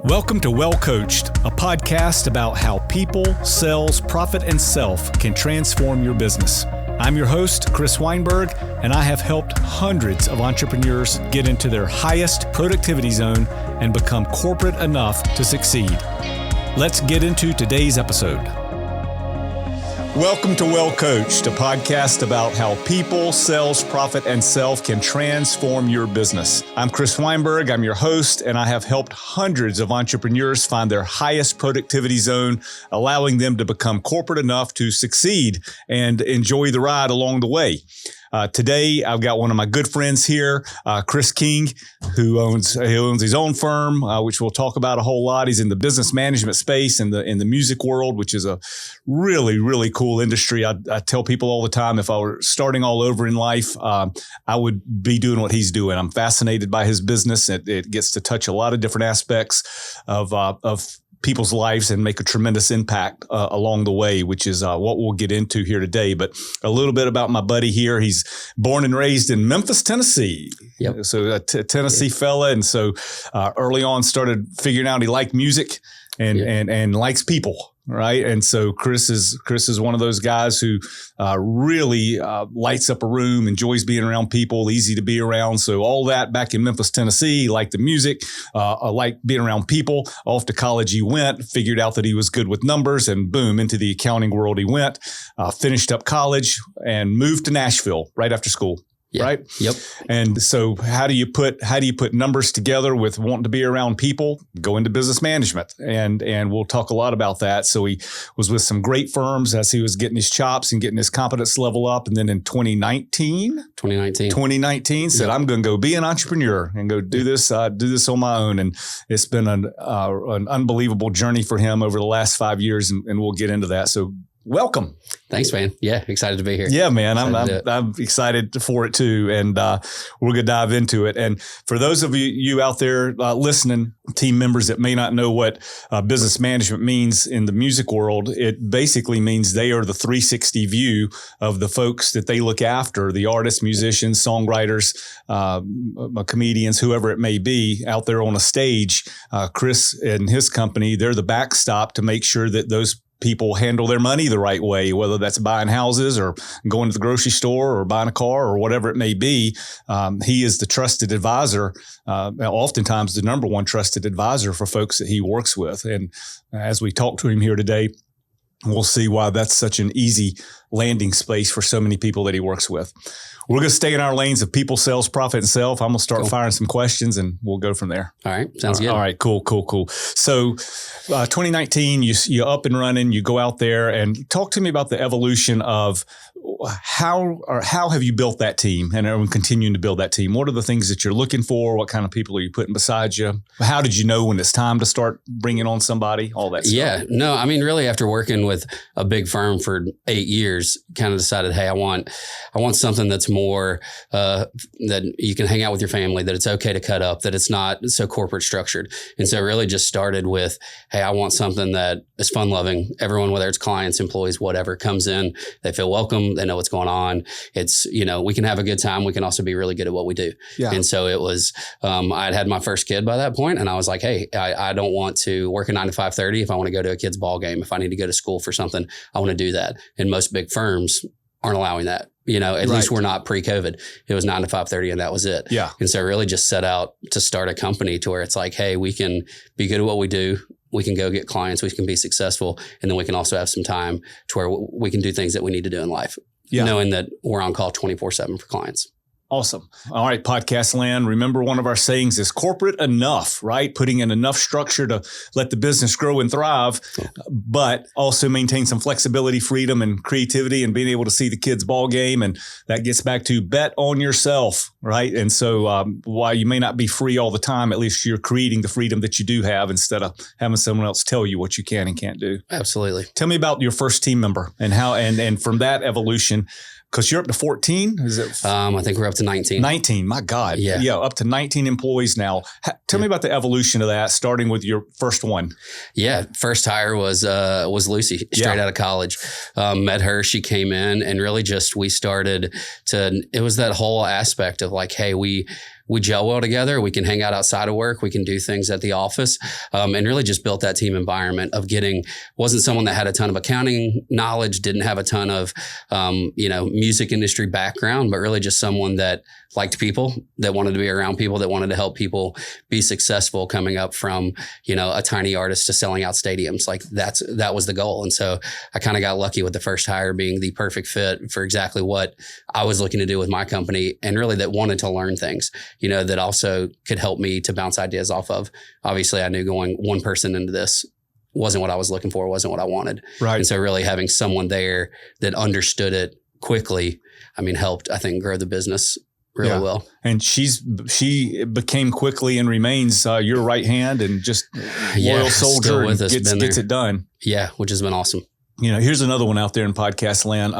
Welcome to Well Coached, a podcast about how people, sales, profit, and self can transform your business. I'm your host, Chris Weinberg, and I have helped hundreds of entrepreneurs get into their highest productivity zone and become corporate enough to succeed. Let's get into today's episode. Welcome to Well Coached, a podcast about how people, sales, profit, and self can transform your business. I'm Chris Weinberg. I'm your host, and I have helped hundreds of entrepreneurs find their highest productivity zone, allowing them to become corporate enough to succeed and enjoy the ride along the way. Today, I've got one of my good friends here, Chris King, who owns his own firm, which we'll talk about a whole lot. He's in the business management space in the music world, which is a really, really cool industry. I tell people all the time, if I were starting all over in life, I would be doing what he's doing. I'm fascinated by his business. It gets to touch a lot of different aspects of people's lives and make a tremendous impact along the way, which is what we'll get into here today. But a little bit about my buddy here. He's born and raised in Memphis, Tennessee. Yep. So a Tennessee fella. And so early on started figuring out he liked music and likes people. Right. And so Chris is one of those guys who really lights up a room, enjoys being around people, easy to be around. So all that back in Memphis, Tennessee, liked the music, liked being around people. Off to college he went, figured out that he was good with numbers, and boom, into the accounting world he went, finished up college and moved to Nashville right after school. Yeah. Right. Yep. And so how do you put numbers together with wanting to be around people? Go into business management. And we'll talk a lot about that. So he was with some great firms as he was getting his chops and getting his competence level up. And then in 2019 said, I'm going to go be an entrepreneur and go do this on my own. And it's been an unbelievable journey for him over the last 5 years. And we'll get into that. So welcome. Thanks, man. Yeah. Excited to be here. Yeah, man. I'm excited for it too. And we're going to dive into it. And for those of you out there listening, team members that may not know what business management means in the music world, it basically means they are the 360 view of the folks that they look after, the artists, musicians, songwriters, comedians, whoever it may be out there on a stage. Chris and his company, they're the backstop to make sure that those people handle their money the right way, whether that's buying houses or going to the grocery store or buying a car or whatever it may be. He is the trusted advisor, oftentimes the number one trusted advisor for folks that he works with. And as we talk to him here today, we'll see why that's such an easy landing space for so many people that he works with. We're going to stay in our lanes of people, sales, profit, and self. I'm going to start firing some questions and we'll go from there. All right. Sounds good. All right. Cool. So 2019, you're up and running. You go out there and talk to me about the evolution of how have you built that team and are continuing to build that team? What are the things that you're looking for? What kind of people are you putting beside you? How did you know when it's time to start bringing on somebody? All that stuff. Yeah. No, I mean, really after working with a big firm for 8 years, kind of decided, hey, I want something that's more that you can hang out with your family, that it's okay to cut up, that it's not so corporate structured. And so really just started with, hey, I want something that is fun loving. Everyone, whether it's clients, employees, whatever, comes in, they feel welcome. They know what's going on. It's, we can have a good time. We can also be really good at what we do. Yeah. And so it was, I'd had my first kid by that point, and I was like, hey, I don't want to work a 9 to 5:30. If I want to go to a kid's ball game, if I need to go to school for something, I want to do that. And most big firms aren't allowing that. At least we're not pre-COVID. It was 9 to 5:30 and that was it. Yeah. And so I really just set out to start a company to where it's like, hey, we can be good at what we do. We can go get clients. We can be successful. And then we can also have some time to where we can do things that we need to do in life. Yeah. Knowing that we're on call 24/7 for clients. Awesome. All right, podcast land. Remember, one of our sayings is corporate enough, right? Putting in enough structure to let the business grow and thrive, but also maintain some flexibility, freedom, and creativity, and being able to see the kids' ball game. And that gets back to bet on yourself, right? And so while you may not be free all the time, at least you're creating the freedom that you do have instead of having someone else tell you what you can and can't do. Absolutely. Tell me about your first team member and how, and from that evolution, because you're up to 14, is it? I think we're up to 19. 19, my God. Yeah, up to 19 employees now. Tell me about the evolution of that, starting with your first one. Yeah, first hire was Lucy, straight out of college. Met her, she came in, and really just we started to. It was that whole aspect of like, hey, we we gel well together. We can hang out outside of work. We can do things at the office, and really just built that team environment of wasn't someone that had a ton of accounting knowledge, didn't have a ton of, music industry background, but really just someone that liked people, that wanted to be around people, that wanted to help people be successful coming up from, a tiny artist to selling out stadiums. Like that was the goal. And so I kind of got lucky with the first hire being the perfect fit for exactly what I was looking to do with my company, and really that wanted to learn things, that also could help me to bounce ideas off of. Obviously, I knew going one person into this wasn't what I was looking for, wasn't what I wanted. Right. And so really having someone there that understood it quickly, helped, I think, grow the business really well. And she became quickly and remains your right hand and just loyal soldier and gets it done. Yeah, which has been awesome. Here's another one out there in podcast land.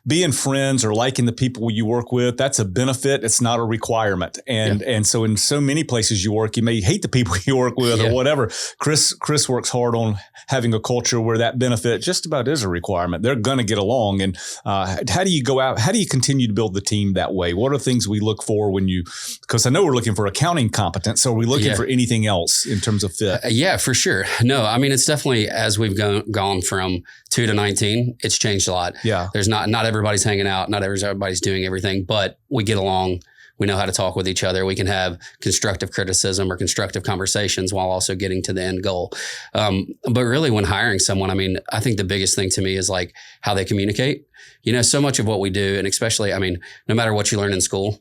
Being friends or liking the people you work with, that's a benefit. It's not a requirement. And so in so many places you work, you may hate the people you work with or whatever. Chris works hard on having a culture where that benefit just about is a requirement. They're going to get along. And how do you go out? How do you continue to build the team that way? What are things we look for because I know we're looking for accounting competence. So are we looking for anything else in terms of fit? Yeah, for sure. No, it's definitely, as we've gone from 2 to 19, it's changed a lot. Yeah. There's not everybody's hanging out, not everybody's doing everything, but we get along. We know how to talk with each other. We can have constructive criticism or constructive conversations while also getting to the end goal. But really when hiring someone, I think the biggest thing to me is like how they communicate. So much of what we do, and especially, no matter what you learn in school,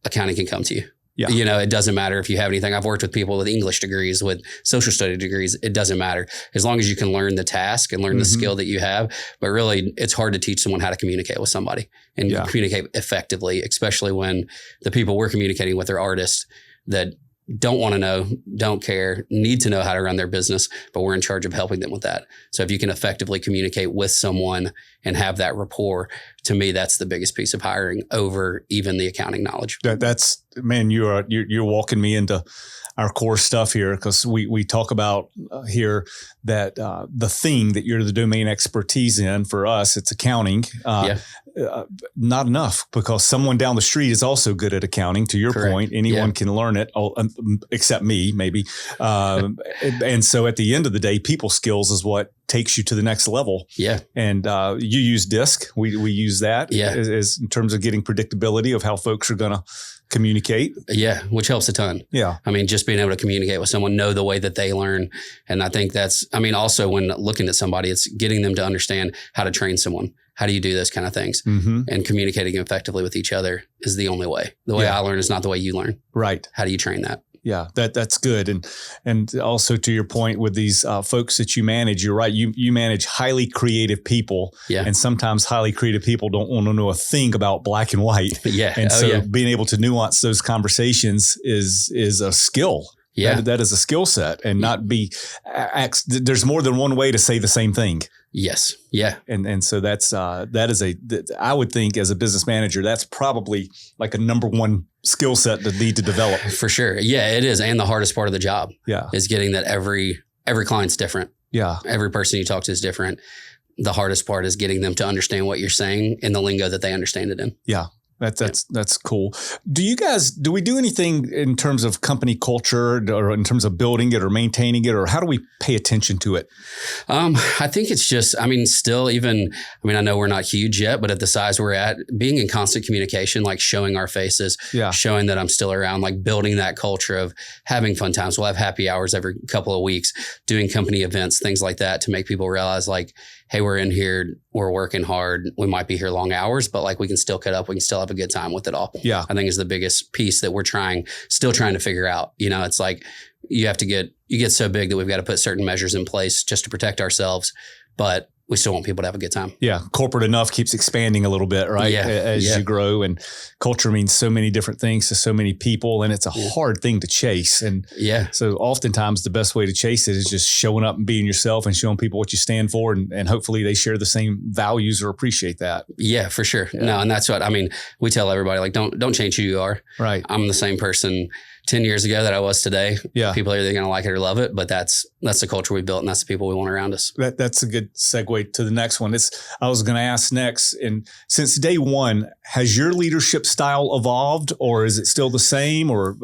accounting can come to you. Yeah. It doesn't matter if you have anything. I've worked with people with English degrees, with social study degrees. It doesn't matter as long as you can learn the task and learn the skill that you have. But really, it's hard to teach someone how to communicate with somebody and communicate effectively, especially when the people we're communicating with are artists that don't want to know, don't care, need to know how to run their business, but we're in charge of helping them with that. So if you can effectively communicate with someone and have that rapport, to me, that's the biggest piece of hiring over even the accounting knowledge. That's, man, you're walking me into our core stuff here, because we talk about here that the thing that you're the domain expertise in, for us, it's accounting. Not enough, because someone down the street is also good at accounting. To your point, anyone can learn it, except me, maybe. And so at the end of the day, people skills is what takes you to the next level. Yeah. And you use DISC. We use that as in terms of getting predictability of how folks are going to communicate. Yeah. Which helps a ton. Yeah. Just being able to communicate with someone, know the way that they learn. And I think that's, also when looking at somebody, it's getting them to understand how to train someone. How do you do those kind of things? And communicating effectively with each other is the only way. The way I learn is not the way you learn. Right. How do you train that? Yeah, that's good. And also to your point with these folks that you manage, you're right. You manage highly creative people. Yeah. And sometimes highly creative people don't want to know a thing about black and white. Yeah. And being able to nuance those conversations is a skill. Yeah. That is a skill set, and not be, there's more than one way to say the same thing. Yes. Yeah. And so that is I would think as a business manager, that's probably like a number one skill set to need to develop. For sure. Yeah, it is. And the hardest part of the job is getting that every client's different. Yeah. Every person you talk to is different. The hardest part is getting them to understand what you're saying in the lingo that they understand it in. Yeah. That's cool. Do we do anything in terms of company culture, or in terms of building it or maintaining it, or how do we pay attention to it? I think it's just, still even, I know we're not huge yet, but at the size we're at, being in constant communication, like showing our faces, showing that I'm still around, like building that culture of having fun times. We'll have happy hours every couple of weeks, doing company events, things like that, to make people realize like, hey, we're in here, we're working hard. We might be here long hours, but like we can still cut up. We can still have a good time with it all. Yeah. I think is the biggest piece that we're still trying to figure out. It's like you get so big that we've got to put certain measures in place just to protect ourselves, but we still want people to have a good time. Yeah. Corporate enough keeps expanding a little bit, right? Yeah. As you grow, and culture means so many different things to so many people, and it's a hard thing to chase. And so oftentimes the best way to chase it is just showing up and being yourself and showing people what you stand for. And hopefully they share the same values or appreciate that. Yeah, for sure. Yeah. No, and that's what, we tell everybody, like, don't change who you are. Right. I'm the same person 10 years ago that I was today. Yeah. People are either going to like it or love it, but that's the culture we built, and that's the people we want around us. That's a good segue to the next one. I was going to ask next, and since day one, has your leadership style evolved, or is it still the same? Or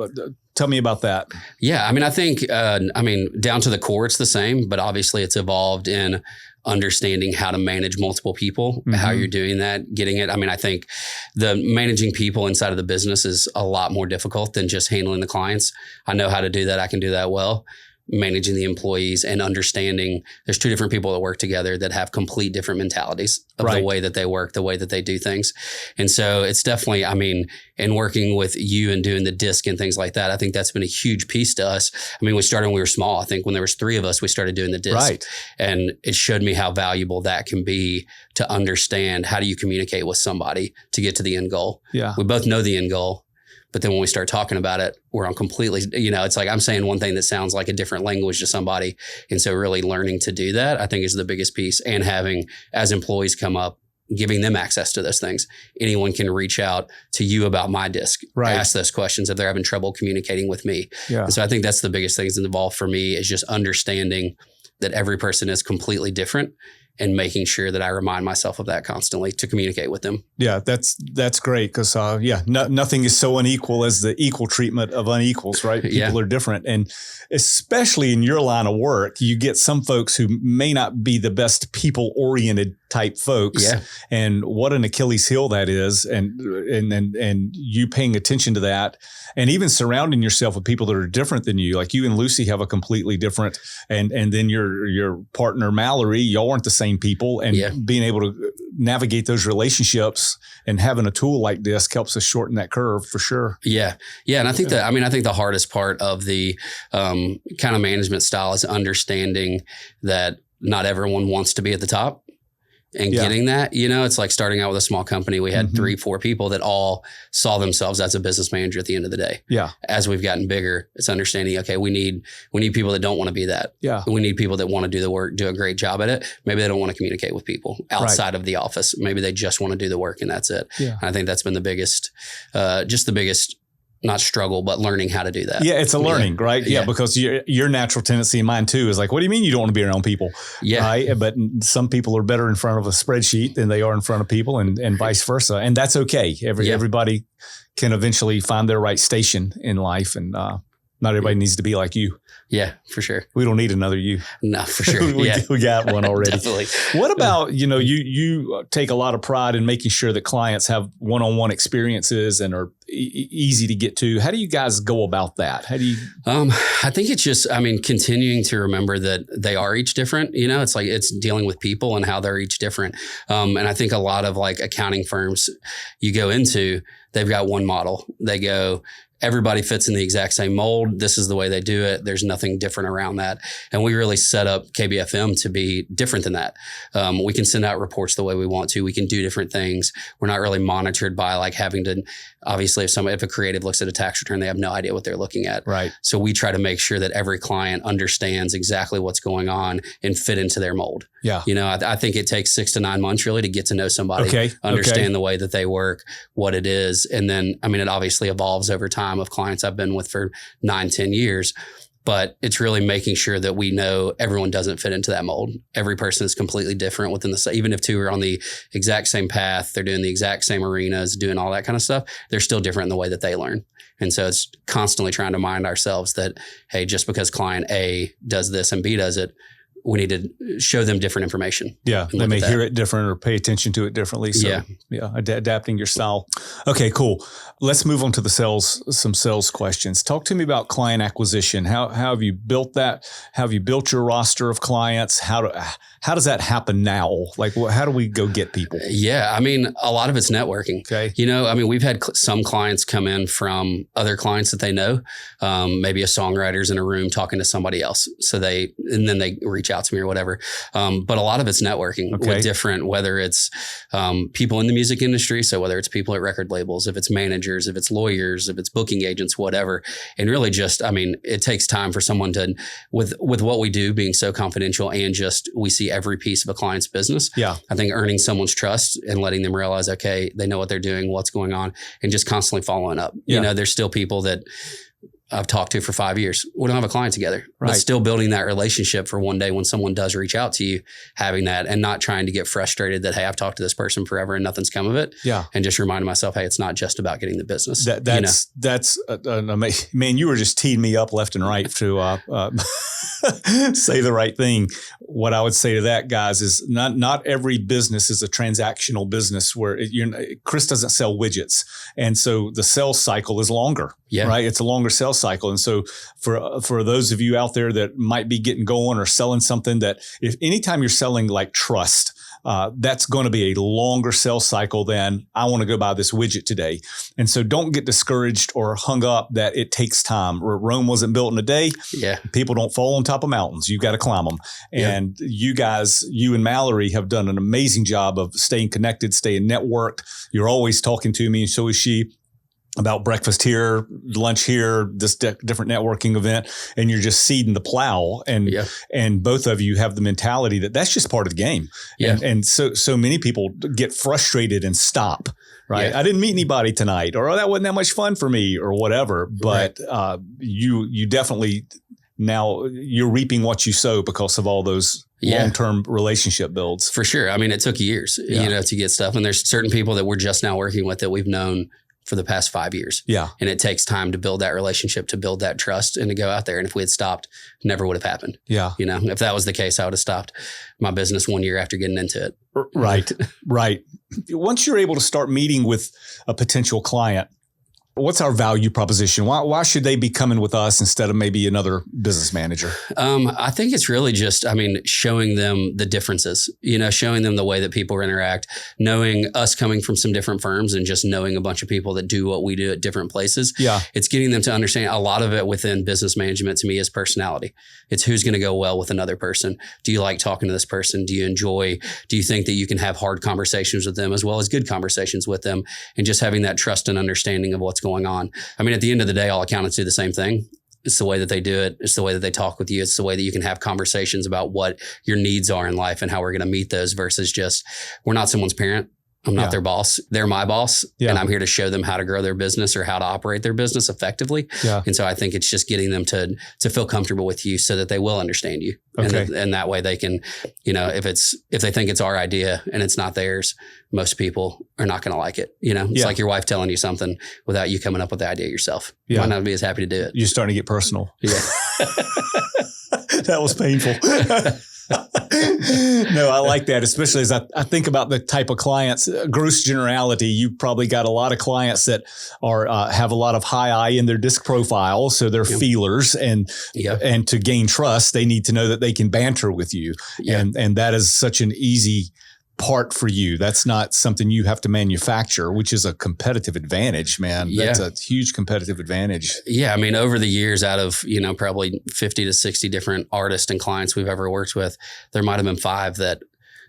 tell me about that. Yeah, I mean, I think, down to the core, it's the same, but obviously it's evolved in understanding how to manage multiple people, how you're doing that, getting it. I mean, I think the managing people inside of the business is a lot more difficult than just handling the clients. I know how to do that. I can do that well. Managing the employees and understanding there's two different people that work together that have complete different mentalities of the way that they work, the way that they do things. And so it's definitely, I mean, in working with you and doing the disc and things like that, I think that's been a huge piece to us. I mean, we started when we were small. I think when there was 3 of us, we started doing the disc. Right. And it showed me how valuable that can be to understand how do you communicate with somebody to get to the end goal. Yeah. We both know the end goal. But then when we start talking about it, we're on completely, it's like I'm saying one thing that sounds like a different language to somebody. And so really learning to do that, I think, is the biggest piece. And having, as employees come up, giving them access to those things. Anyone can reach out to you about my disc, ask those questions if they're having trouble communicating with me. Yeah. And so I think that's the biggest thing that's involved for me, is just understanding that every person is completely different, and making sure that I remind myself of that constantly to communicate with them. Yeah, that's great, because nothing is so unequal as the equal treatment of unequals, right? People are different, and especially in your line of work, you get some folks who may not be the best people-oriented type folks. Yeah. And what an Achilles heel that is, and you paying attention to that, and even surrounding yourself with people that are different than you. Like you and Lucy have a completely different, and then your partner Mallory, y'all aren't the same people, and being able to navigate those relationships and having a tool like this helps us shorten that curve for sure. Yeah. Yeah. And I think I think the hardest part of the kind of management style is understanding that not everyone wants to be at the top. And getting that, it's like starting out with a small company. We had 3-4 people that all saw themselves as a business manager at the end of the day. Yeah. As we've gotten bigger, it's understanding, okay, we need people that don't want to be that. Yeah. We need people that want to do the work, do a great job at it. Maybe they don't want to communicate with people outside of the office. Maybe they just want to do the work, and that's it. Yeah. And I think that's been the biggest, not struggle, but learning how to do that. Yeah, it's a learning, right? Yeah, because your natural tendency, and mine too, is like, what do you mean you don't want to be around people? Yeah. Right? But some people are better in front of a spreadsheet than they are in front of people, and vice versa. And that's okay. Everybody can eventually find their right station in life, and not everybody needs to be like you. Yeah, for sure. We don't need another you. No, for sure. we got one already. Definitely. What about, you take a lot of pride in making sure that clients have one-on-one experiences and are easy to get to. How do you guys go about that? How do you? I think it's just, continuing to remember that they are each different. It's like it's dealing with people and how they're each different. And I think a lot of like accounting firms you go into, they've got one model. They go, everybody fits in the exact same mold. This is the way they do it. There's nothing different around that. And we really set up KBFM to be different than that. We can send out reports the way we want to. We can do different things. We're not really monitored by like having to, obviously if a creative looks at a tax return, they have no idea what they're looking at. Right. So we try to make sure that every client understands exactly what's going on and fit into their mold. Yeah. I think it takes 6 to 9 months really to get to know somebody, understand the way that they work, what it is. And then, it obviously evolves over time of clients I've been with for 9-10 years, but it's really making sure that we know everyone doesn't fit into that mold. Every person is completely different within even if 2 are on the exact same path, they're doing the exact same arenas, doing all that kind of stuff, they're still different in the way that they learn. And so it's constantly trying to remind ourselves that, hey, just because client A does this and B does it, we need to show them different information. Yeah. They may hear it different or pay attention to it differently. So adapting your style. Okay, cool. Let's move on to some sales questions. Talk to me about client acquisition. How have you built that? How have you built your roster of clients? How does that happen now? Like, how do we go get people? Yeah. A lot of it's networking. Okay. We've had some clients come in from other clients that they know, maybe a songwriter's in a room talking to somebody else. And then they reach out to me or whatever. But a lot of it's networking with different, whether it's people in the music industry. So whether it's people at record labels, if it's managers, if it's lawyers, if it's booking agents, whatever. And really just, it takes time for someone to, with what we do being so confidential and just, we see every piece of a client's business. Yeah. I think earning someone's trust and letting them realize, okay, they know what they're doing, what's going on, and just constantly following up. Yeah. There's still people that I've talked to for 5 years. We don't have a client together, Right. but still building that relationship for one day when someone does reach out to you, having that and not trying to get frustrated that, hey, I've talked to this person forever and nothing's come of it. Yeah. And just reminding myself, hey, it's not just about getting the business. That's an amazing, man, you were just teeing me up left and right to say the right thing. What I would say to that, guys, is not every business is a transactional business where Chris doesn't sell widgets. And so the sales cycle is longer. Yeah. Right. It's a longer sales cycle. And so for those of you out there that might be getting going or selling something, that if anytime you're selling like trust, that's going to be a longer sales cycle than I want to go buy this widget today. And so don't get discouraged or hung up that it takes time. Rome wasn't built in a day. Yeah. People don't fall on top of mountains. You've got to climb them. And you guys, you and Mallory have done an amazing job of staying connected, staying networked. You're always talking to me, and so is she, about breakfast here, lunch here, this different networking event, and you're just seeding the plow. And both of you have the mentality that that's just part of the game. Yeah. And so many people get frustrated and stop. Right. Yeah. I didn't meet anybody tonight, or that wasn't that much fun for me, or whatever. But you definitely, now you're reaping what you sow because of all those long-term relationship builds. For sure. I mean, it took years, to get stuff. And there's certain people that we're just now working with that we've known for the past 5 years. Yeah. And it takes time to build that relationship, to build that trust, and to go out there. And if we had stopped, never would have happened. Yeah. If that was the case, I would have stopped my business 1 year after getting into it. Right. Right. Once you're able to start meeting with a potential client, what's our value proposition? Why should they be coming with us instead of maybe another business manager? I think it's really just, showing them the differences, showing them the way that people interact, knowing us coming from some different firms and just knowing a bunch of people that do what we do at different places. Yeah. It's getting them to understand a lot of it within business management to me is personality. It's who's going to go well with another person. Do you like talking to this person? Do you think that you can have hard conversations with them as well as good conversations with them, and just having that trust and understanding of what's going on. At the end of the day, all accountants do the same thing. It's the way that they do it. It's the way that they talk with you. It's the way that you can have conversations about what your needs are in life and how we're going to meet those versus just, we're not someone's parent. I'm not their boss. They're my boss. Yeah. And I'm here to show them how to grow their business or how to operate their business effectively. Yeah. And so I think it's just getting them to feel comfortable with you so that they will understand you. Okay. And that way they can, if they think it's our idea and it's not theirs, most people are not going to like it. It's like your wife telling you something without you coming up with the idea yourself. Yeah. Might not be as happy to do it. You're starting to get personal. Yeah. That was painful. No, I like that, especially as I think about the type of clients, gross generality. You probably got a lot of clients that are have a lot of high I in their disc profile. So they're feelers, and to gain trust, they need to know that they can banter with you. Yeah. And that is such an easy part for you. That's not something you have to manufacture, which is a competitive advantage, man. That's a huge competitive advantage. Yeah. Over the years, out of, probably 50 to 60 different artists and clients we've ever worked with, there might've been 5 that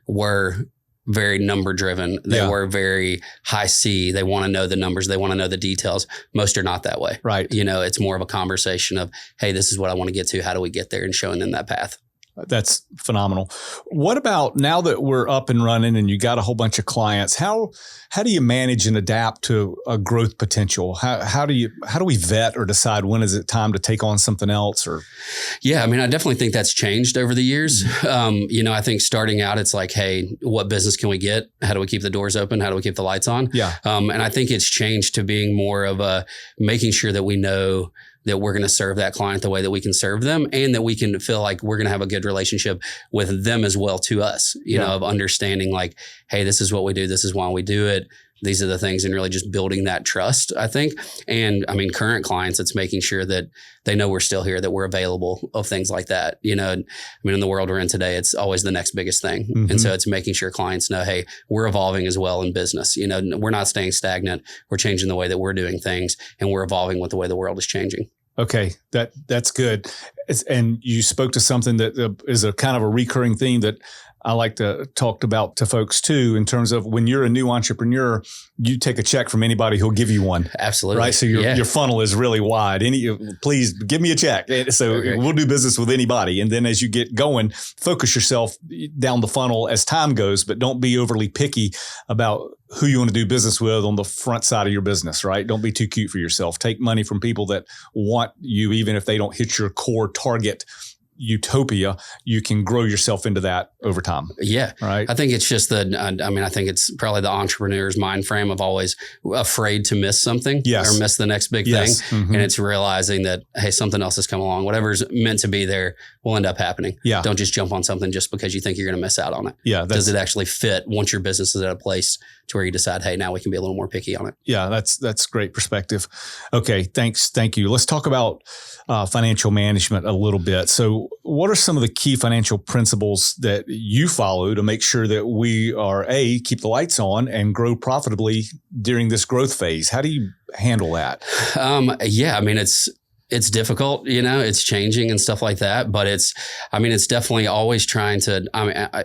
were very number driven. They were very high C. They want to know the numbers. They want to know the details. Most are not that way. Right. It's more of a conversation of, hey, this is what I want to get to. How do we get there? And showing them that path. That's phenomenal. What about now that we're up and running and you got a whole bunch of clients? How do you manage and adapt to a growth potential? How do we vet or decide when is it time to take on something else? Or I definitely think that's changed over the years. I think starting out, it's like, hey, what business can we get? How do we keep the doors open? How do we keep the lights on? Yeah. And I think it's changed to being more of a making sure that we know that we're going to serve that client the way that we can serve them, and that we can feel like we're going to have a good relationship with them as well to us, of understanding like, hey, this is what we do. This is why we do it. These are the things, and really just building that trust, I think. And current clients, it's making sure that they know we're still here, that we're available, of things like that. In the world we're in today, it's always the next biggest thing. Mm-hmm. And so it's making sure clients know, hey, we're evolving as well in business. We're not staying stagnant. We're changing the way that we're doing things, and we're evolving with the way the world is changing. Okay. That's good. And you spoke to something that is a kind of a recurring theme that I like to talk about to folks too, in terms of when you're a new entrepreneur, you take a check from anybody who'll give you one. Absolutely. Right. So your funnel is really wide. Please give me a check. So we'll do business with anybody. And then as you get going, focus yourself down the funnel as time goes, but don't be overly picky about who you want to do business with on the front side of your business, right? Don't be too cute for yourself. Take money from people that want you, even if they don't hit your core target utopia. You can grow yourself into that over time. Yeah. Right. I think it's just I think it's probably the entrepreneur's mind frame of always afraid to miss something or miss the next big thing. Mm-hmm. And it's realizing that, hey, something else has come along. Whatever's meant to be there will end up happening. Yeah. Don't just jump on something just because you think you're going to miss out on it. Yeah. Does it actually fit once your business is at a place to where you decide, hey, now we can be a little more picky on it? Yeah. That's great perspective. Okay. Thanks. Thank you. Let's talk about financial management a little bit. So what are some of the key financial principles that you follow to make sure that we are keep the lights on and grow profitably during this growth phase? How do you handle that? It's difficult, it's changing and stuff like that, but it's definitely always trying to,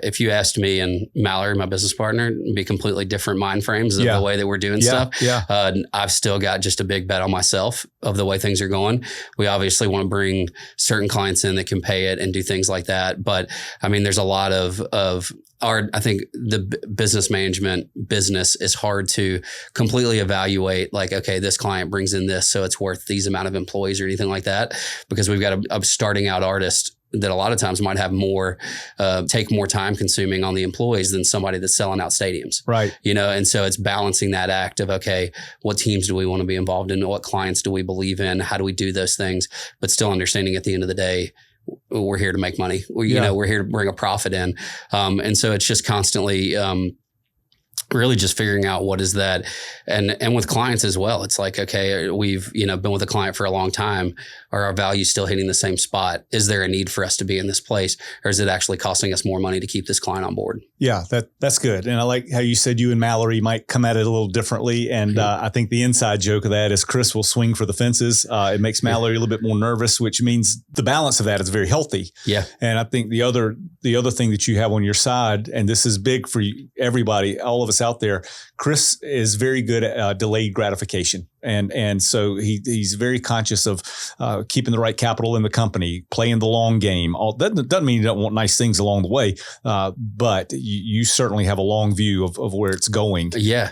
if you asked me and Mallory, my business partner, it'd be completely different mind frames of the way that we're doing stuff. Yeah. I've still got just a big bet on myself of the way things are going. We obviously want to bring certain clients in that can pay it and do things like that. But there's a lot of I think the business management business is hard to completely evaluate, like, okay, this client brings in this, so it's worth these amount of employees or anything like that, because we've got a starting out artist that a lot of times might have more, take more time consuming on the employees than somebody that's selling out stadiums. Right. And so it's balancing that act of, okay, what teams do we want to be involved in? What clients do we believe in? How do we do those things? But still understanding at the end of the day, we're here to make money. We're here to bring a profit in. And so it's just constantly, really just figuring out what is that. And with clients as well, it's like, okay, we've, been with a client for a long time. Are our values still hitting the same spot? Is there a need for us to be in this place? Or is it actually costing us more money to keep this client on board? Yeah, that's good. And I like how you said you and Mallory might come at it a little differently. And I think the inside joke of that is Chris will swing for the fences. It makes Mallory a little bit more nervous, which means the balance of that is very healthy. Yeah. And I think the other thing that you have on your side, and this is big for everybody, all of us out there, Chris is very good at delayed gratification. And so he's very conscious of keeping the right capital in the company, playing the long game. That doesn't mean you don't want nice things along the way, but you certainly have a long view of where it's going. Yeah.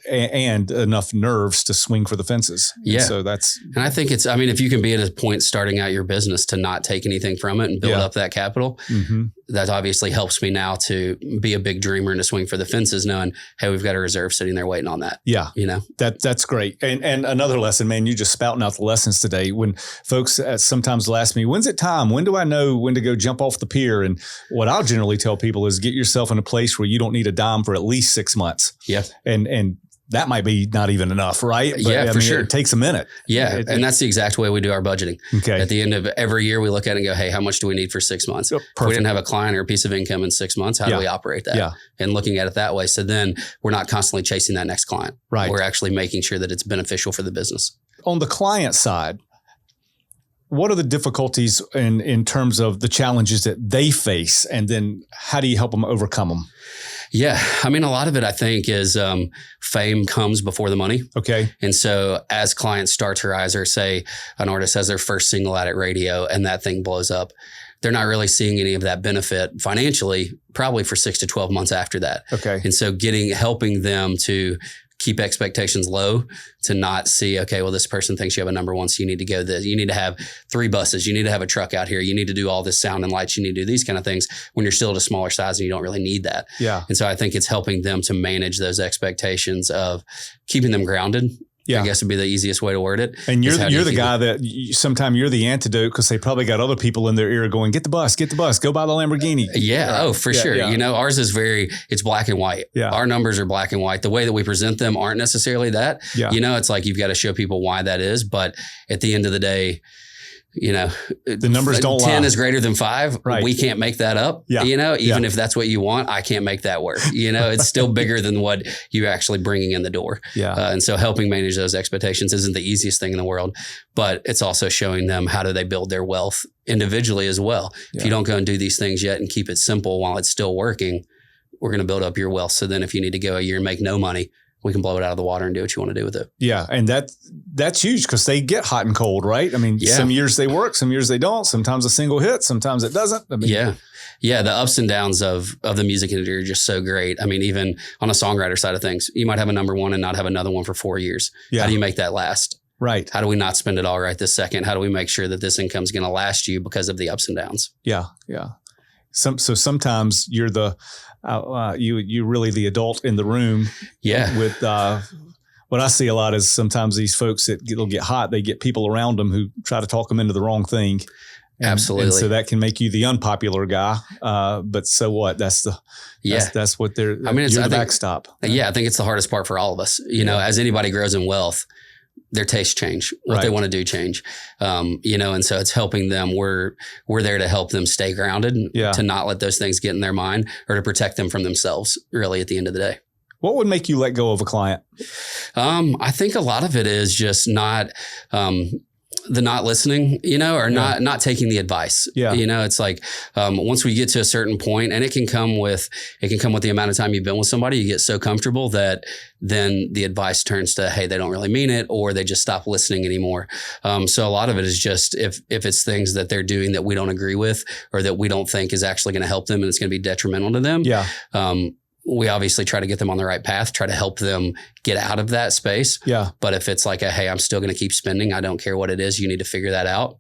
And enough nerves to swing for the fences. Yeah. And so and I think if you can be at a point starting out your business to not take anything from it and build up that capital, that obviously helps me now to be a big dreamer and to swing for the fences, knowing, hey, we've got a reserve sitting there waiting on that. Yeah. That's great. And another lesson, man, you just spouting out the lessons today. When folks sometimes will ask me, when's it time? When do I know when to go jump off the pier? And what I'll generally tell people is get yourself in a place where you don't need a dime for at least 6 months. Yeah. And that might be not even enough, right? But, for sure. It takes a minute. Yeah. And that's the exact way we do our budgeting. Okay. At the end of every year, we look at it and go, hey, how much do we need for 6 months? If we didn't have a client or a piece of income in 6 months, how do we operate that? Yeah. And looking at it that way. So then we're not constantly chasing that next client. Right. We're actually making sure that it's beneficial for the business. On the client side, what are the difficulties in terms of the challenges that they face? And then how do you help them overcome them? Yeah. A lot of it, I think, is fame comes before the money. Okay. And so as clients start to rise, or say an artist has their first single out at radio and that thing blows up, they're not really seeing any of that benefit financially, probably for 6 to 12 months after that. Okay. And so helping them to keep expectations low, to not see, okay, well, this person thinks you have a number one, so you need to go this. You need to have 3 buses. You need to have a truck out here. You need to do all this sound and lights. You need to do these kind of things when you're still at a smaller size and you don't really need that. Yeah. And so I think it's helping them to manage those expectations of keeping them grounded. Yeah. I guess would be the easiest way to word it. And you're the guy that sometimes you're the antidote, because they probably got other people in their ear going, get the bus, go buy the Lamborghini. Yeah. Oh, for sure. Yeah. Ours is it's black and white. Yeah. Our numbers are black and white. The way that we present them aren't necessarily that. Yeah. It's like you've got to show people why that is. But at the end of the day, The numbers don't 10 lie. is greater than 5. Right. We can't make that up. Yeah. Even if that's what you want, I can't make that work. It's still bigger than what you're actually bringing in the door. Yeah. And so helping manage those expectations isn't the easiest thing in the world, but it's also showing them how do they build their wealth individually as well. Yeah. If you don't go and do these things yet and keep it simple while it's still working, we're going to build up your wealth. So then if you need to go a year and make no money, we can blow it out of the water and do what you want to do with it. Yeah. And that's huge because they get hot and cold, right? I mean, some years they work, some years they don't. Sometimes a single hit, sometimes it doesn't. I mean, Yeah. The ups and downs of the music industry are just so great. I mean, even on a songwriter side of things, you might have a number one and not have another one for 4 years. Yeah. How do you make that last? Right. How do we not spend it all right this second? How do we make sure that this income is going to last you because of the ups and downs? Yeah. Yeah. So sometimes you're you really the adult in the room. Yeah. With what I see a lot is sometimes these folks that'll get hot, they get people around them who try to talk them into the wrong thing. Absolutely. And so that can make you the unpopular guy. But so what? That's what they're. I mean, you're the backstop. Yeah, I think it's the hardest part for all of us. As anybody grows in wealth, their tastes change, what they want to do change. And so it's helping them. We're there to help them stay grounded, to not let those things get in their mind or to protect them from themselves, really, at the end of the day. What would make you let go of a client? I think a lot of it is just not not listening, or not taking the advice. Yeah. It's like once we get to a certain point, and it can come with the amount of time you've been with somebody, you get so comfortable that then the advice turns to, hey, they don't really mean it, or they just stop listening anymore. So a lot of it is just if it's things that they're doing that we don't agree with or that we don't think is actually going to help them and it's going to be detrimental to them. Yeah. We obviously try to get them on the right path, try to help them get out of that space. Yeah. But if it's like hey, I'm still going to keep spending, I don't care what it is, you need to figure that out.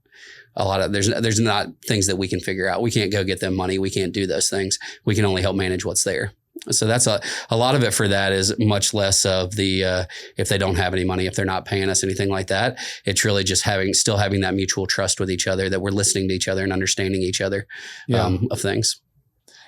There's not things that we can figure out. We can't go get them money. We can't do those things. We can only help manage what's there. So that's a lot of it for that is much less of the, if they don't have any money, if they're not paying us, anything like that. It's really just still having that mutual trust with each other, that we're listening to each other and understanding each other of things.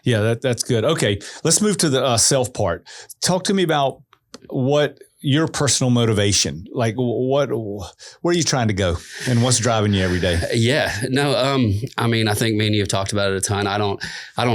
Yeah, that's good. Okay, let's move to the self part. Talk to me about what your personal motivation, like where are you trying to go and what's driving you every day? Yeah, no, I mean, I think me and you have talked about it a ton. I don't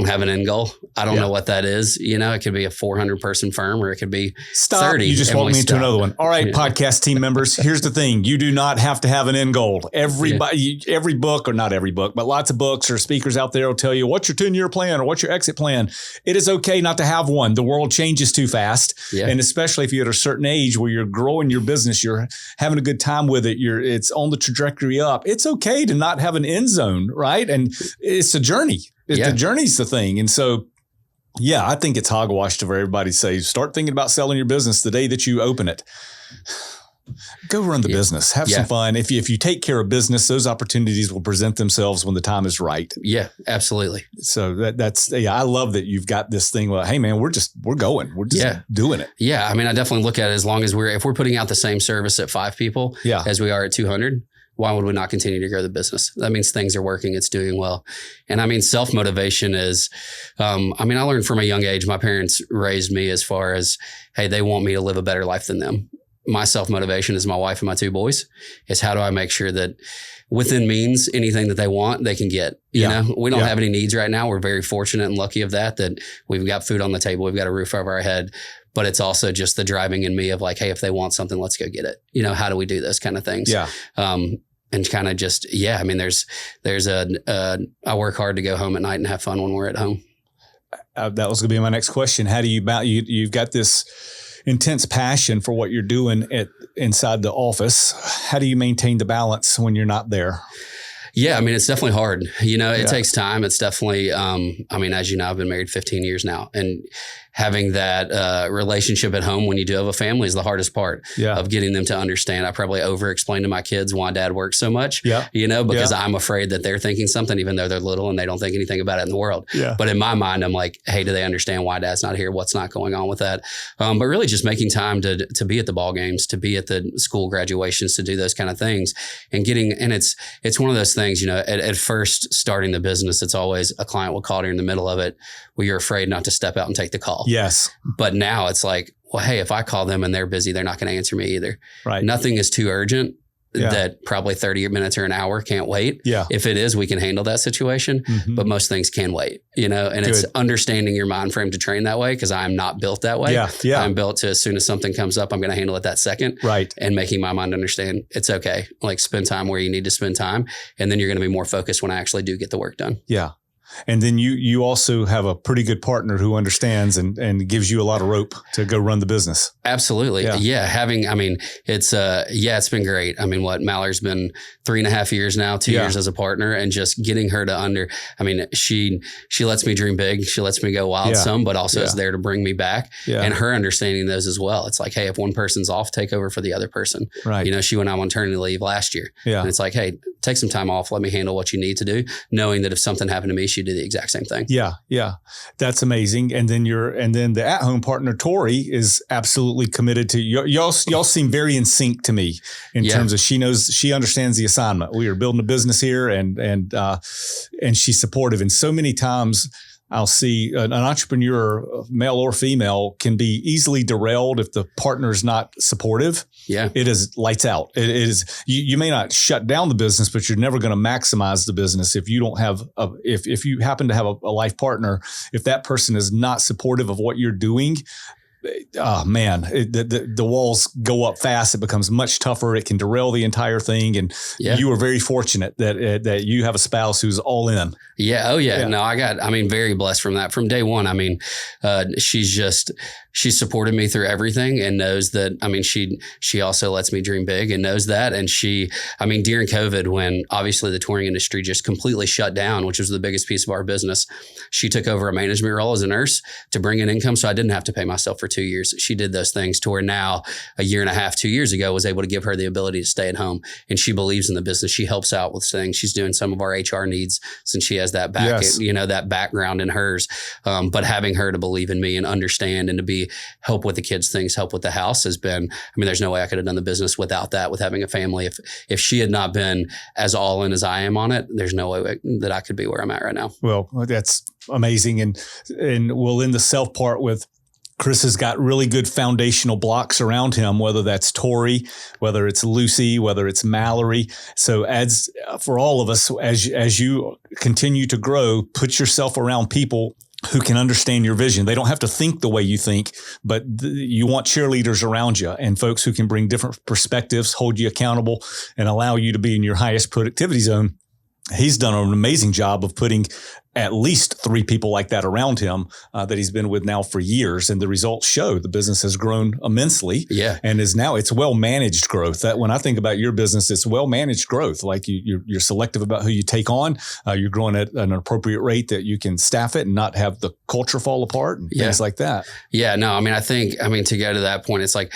have an end goal. I don't know what that is. It could be a 400 person firm or it could be 30. You just walked me into another one. All right, podcast team members, here's the thing. You do not have to have an end goal. Every book, or not every book, but lots of books or speakers out there will tell you what's your 10-year plan or what's your exit plan. It is okay not to have one. The world changes too fast. Yeah. And especially if you're at a certain age where you're growing your business, you're having a good time with it, it's on the trajectory up. It's okay to not have an end zone, right? And it's a journey. The journey's the thing. And so, I think it's hogwash to everybody say, start thinking about selling your business the day that you open it. Go run the business. Have some fun. If you take care of business, those opportunities will present themselves when the time is right. Yeah, absolutely. So that's I love that you've got this thing. Well, hey man, we're just doing it. Yeah. I mean, I definitely look at it as long as if we're putting out the same service at 5 people as we are at 200, why would we not continue to grow the business? That means things are working. It's doing well. And I mean, self-motivation is, I learned from a young age, my parents raised me as far as, hey, they want me to live a better life than them. My self-motivation is my wife and my 2 boys. Is how do I make sure that within means, anything that they want, they can get. You know, we don't have any needs right now. We're very fortunate and lucky of that we've got food on the table. We've got a roof over our head. But it's also just the driving in me of like, hey, if they want something, let's go get it. How do we do those kind of things? Yeah. And kind of just, I mean, there's I work hard to go home at night and have fun when we're at home. That was going to be my next question. How do you've got this intense passion for what you're doing inside the office. How do you maintain the balance when you're not there? Yeah, I mean, it's definitely hard. It takes time. It's definitely, as you know, I've been married 15 years now, and having that relationship at home when you do have a family is the hardest part of getting them to understand. I probably over-explain to my kids why dad works so much, because I'm afraid that they're thinking something, even though they're little and they don't think anything about it in the world. Yeah. But in my mind, I'm like, hey, do they understand why dad's not here? What's not going on with that? But really just making time to be at the ball games, to be at the school graduations, to do those kind of things, and it's one of those things, at first starting the business, it's always a client will call you in the middle of it where you're afraid not to step out and take the call. Yes. But now it's like, well, hey, if I call them and they're busy, they're not going to answer me either. Right. Nothing is too urgent that probably 30 minutes or an hour can't wait. Yeah. If it is, we can handle that situation, but most things can wait, and it's understanding your mind frame to train that way. Cause I'm not built that way. Yeah. I'm built to, as soon as something comes up, I'm going to handle it that second. Right. And making my mind understand it's okay. Like spend time where you need to spend time. And then you're going to be more focused when I actually do get the work done. Yeah. And then you also have a pretty good partner who understands and gives you a lot of rope to go run the business. Absolutely. Yeah. It's been great. I mean, Mallory's been 3.5 years now, 2 years as a partner, and just getting her to she lets me dream big. She lets me go wild some, but also is there to bring me back, and her understanding those as well. It's like, hey, if one person's off, take over for the other person. Right. She went on maternity leave last year. Yeah. And it's like, hey, take some time off. Let me handle what you need to do, knowing that if something happened to me, she did the exact same thing. Yeah. Yeah. That's amazing. And then the at-home partner, Tori, is absolutely committed to y'all seem very in sync to me in terms of she understands the assignment. We are building a business here and she's supportive. And so many times I'll see an entrepreneur, male or female, can be easily derailed if the partner's not supportive. Yeah. It is lights out. It is, you may not shut down the business, but you're never going to maximize the business if you don't have, if you happen to have a life partner, if that person is not supportive of what you're doing, oh man, the walls go up fast. It becomes much tougher. It can derail the entire thing. And you are very fortunate that you have a spouse who's all in. Yeah. Oh yeah. No, very blessed from that. From day one, she's supported me through everything and knows that, she also lets me dream big and knows that. And during COVID, when obviously the touring industry just completely shut down, which was the biggest piece of our business, she took over a management role as a nurse to bring in income. So I didn't have to pay myself for 2 years. She did those things to where now, a year and a half, 2 years ago, was able to give her the ability to stay at home. And she believes in the business. She helps out with things. She's doing some of our HR needs since she has that that background in hers. But having her to believe in me and understand and to help with the kids' things, help with the house has been, there's no way I could have done the business without that, with having a family. If she had not been as all in as I am on it, there's no way that I could be where I'm at right now. Well, that's amazing. And we'll end the self part with, Chris has got really good foundational blocks around him, whether that's Tori, whether it's Lucy, whether it's Mallory. So as for all of us, as you continue to grow, put yourself around people who can understand your vision. They don't have to think the way you think, but you want cheerleaders around you and folks who can bring different perspectives, hold you accountable, and allow you to be in your highest productivity zone. He's done an amazing job of putting at least 3 people like that around him that he's been with now for years. And the results show the business has grown immensely. Yeah. And it's well-managed growth. That when I think about your business, it's well-managed growth. Like you're selective about who you take on. You're growing at an appropriate rate that you can staff it and not have the culture fall apart and things like that. Yeah. No, I think to go to that point, it's like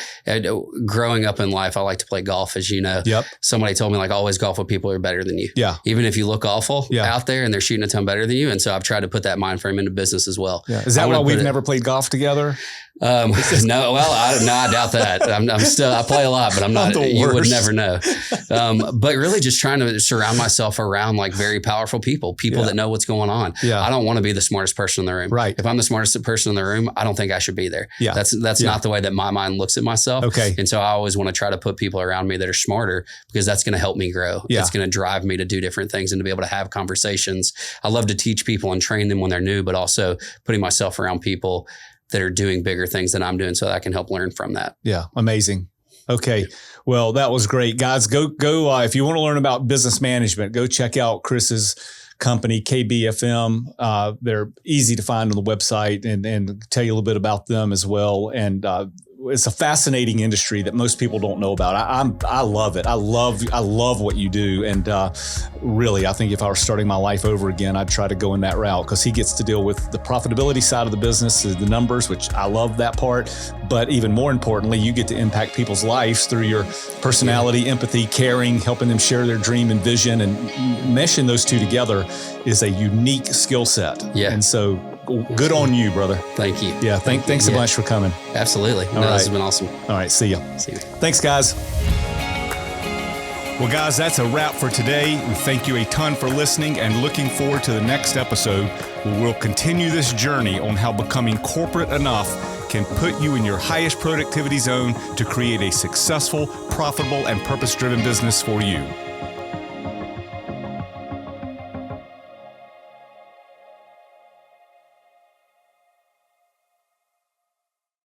growing up in life, I like to play golf, as you know. Yep. Somebody told me, always golf with people who are better than you. Yeah. Even if you look awful out there and they're shooting a ton better than you. And so I've tried to put that mind frame into business as well. Yeah. Is that why we've never played golf together? No, I doubt that. I play a lot, but I'm not, you would never know. But really just trying to surround myself around very powerful people that know what's going on. Yeah. I don't want to be the smartest person in the room. Right. If I'm the smartest person in the room, I don't think I should be there. Yeah. That's not the way that my mind looks at myself. Okay. And so I always want to try to put people around me that are smarter, because that's going to help me grow. Yeah. It's going to drive me to do different things and to be able to have conversations. I love to teach people and train them when they're new, but also putting myself around people that are doing bigger things than I'm doing so that I can help learn from that. Yeah. Amazing. Okay. Well, that was great. Guys, go if you want to learn about business management, go check out Chris's company, KBFM. They're easy to find on the website and tell you a little bit about them as well. And it's a fascinating industry that most people don't know about. I love it. I love what you do. And really, I think if I were starting my life over again, I'd try to go in that route, because he gets to deal with the profitability side of the business, the numbers, which I love that part. But even more importantly, you get to impact people's lives through your personality, empathy, caring, helping them share their dream and vision, and meshing those two together is a unique skill set. Yeah. And so good on you, brother. Thank you. Yeah. Thanks a bunch for coming. Absolutely. This has been awesome. All right. See you. See you. Thanks, guys. Well, guys, that's a wrap for today. We thank you a ton for listening and looking forward to the next episode where we'll continue this journey on how becoming corporate enough can put you in your highest productivity zone to create a successful, profitable, and purpose-driven business for you.